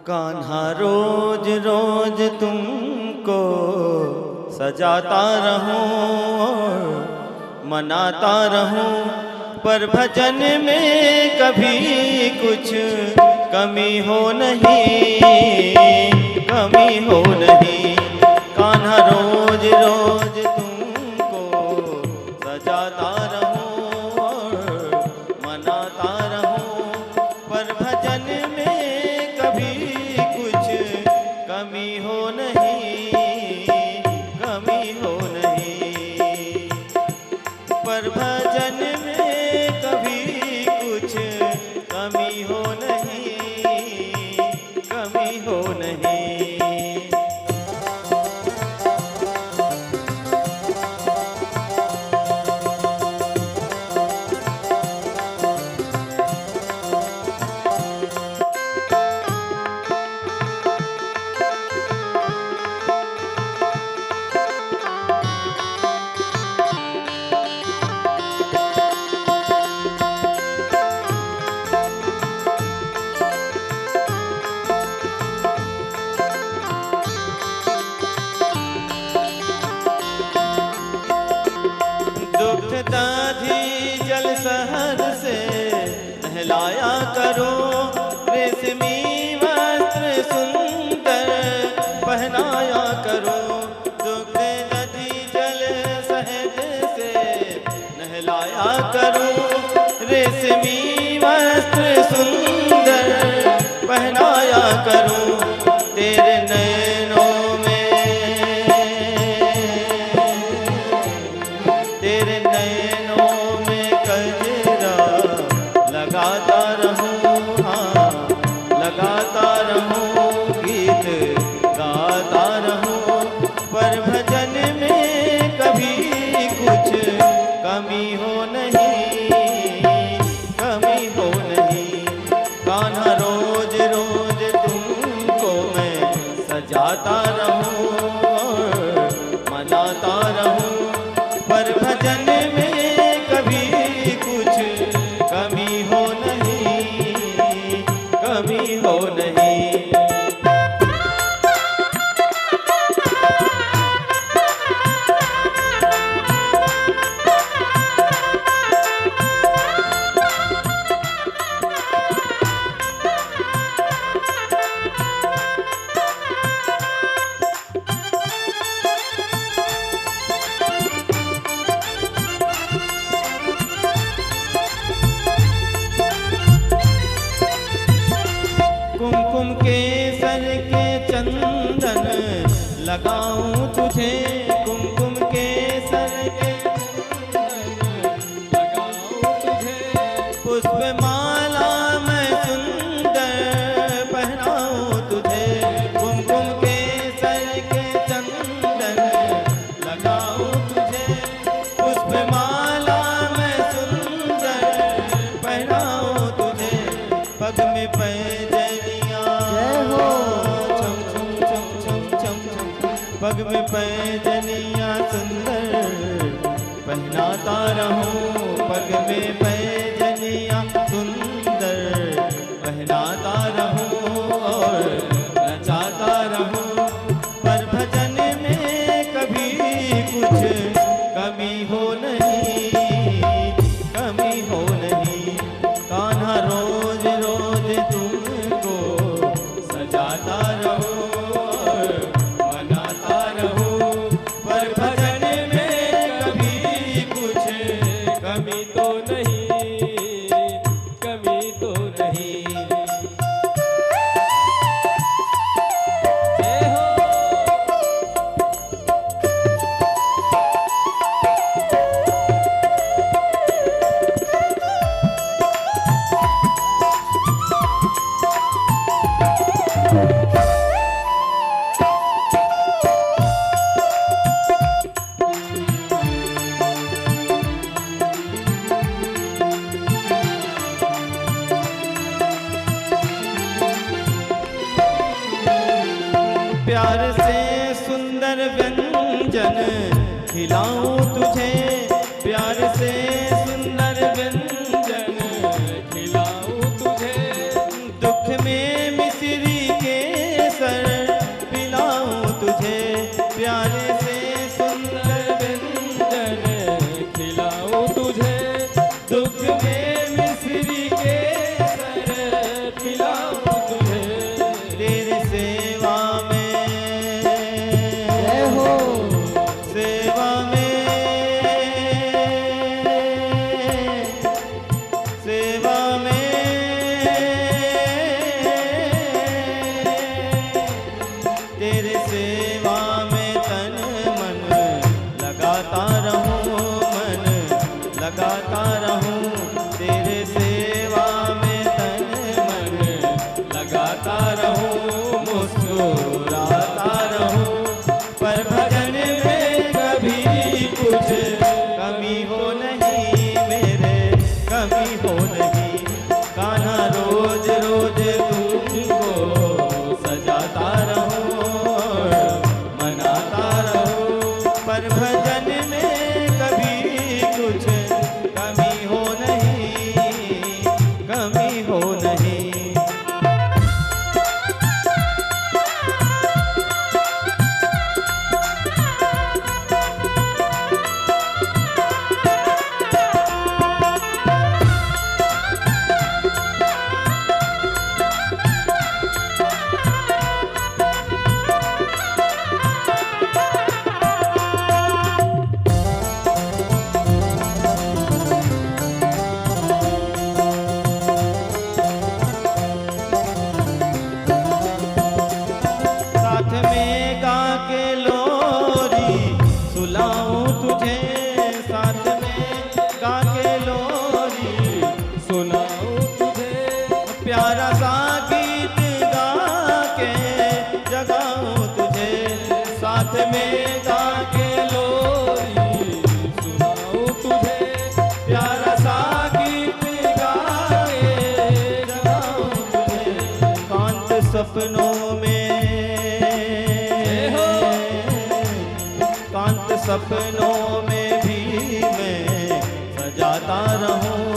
कान्हा रोज रोज तुमको सजाता रहूं, मनाता रहूं, पर भजन में कभी कुछ कमी हो नहीं, कमी हो नहीं। कान्हा रोज रोज तुमको सजाता रहूं, मनाता रहूं, पर भजन में कभी कुछ कमी हो नहीं, कमी हो नहीं। पर भजन में कभी कुछ कमी हो नहीं, कमी हो नहीं। दाधी जल शहद से नहलाया करो, रेशमी वस्त्र सुंदर पहनाया करो। दुग्ध नदी जल शहद से नहलाया करो, रेशमी वस्त्र सुंदर पहनाया करो। तेरे नैनों लगाता रहूं, हाँ लगाता रहूं, गीत गाता रहूं, पर भजन में कभी कुछ कमी हो नहीं, कमी हो नहीं। कान्हा रोज रोज तुमको मैं सजाता रहूं, मनाता रहूं, पर भजन में कभी कुछ कमी हो नहीं, कमी हो नहीं। कुमकुम के सर के चंदन लगाऊं तुझे, कुमकुम के सर के चंदन लगाऊं तुझे। पुष्प माला मैं सुंदर पहनाऊं तुझे, कुमकुम के सर के चंदन लगाऊं तुझे। पुष्प माला मैं सुंदर पहनाऊं तुझे। पग में पैजनिया पग में पैजनिया सुंदर पहनाता रहूं, पग में पैजनिया सुंदर पहनाता रहूं और नचाता रहूं, पर भजन में कभी कुछ कमी हो नहीं, कमी हो नहीं। कान्हा रोज रोज तुमको सजाता रहूं, कमी तो नहीं, कमी तो नहीं। जय हो। प्यार से सुंदर व्यंजन खिलाऊं तुझे, प्यार से सुंदर व्यंजन खिलाऊं तुझे। दुख में मिश्री के के जगाऊं तुझे, साथ में गा के लोरी सुनाऊं तुझे, प्यारा सा गीत गाए जगाऊं तुझे। कांत सपनों में, कांत सपनों में भी मैं सजाता रहूं,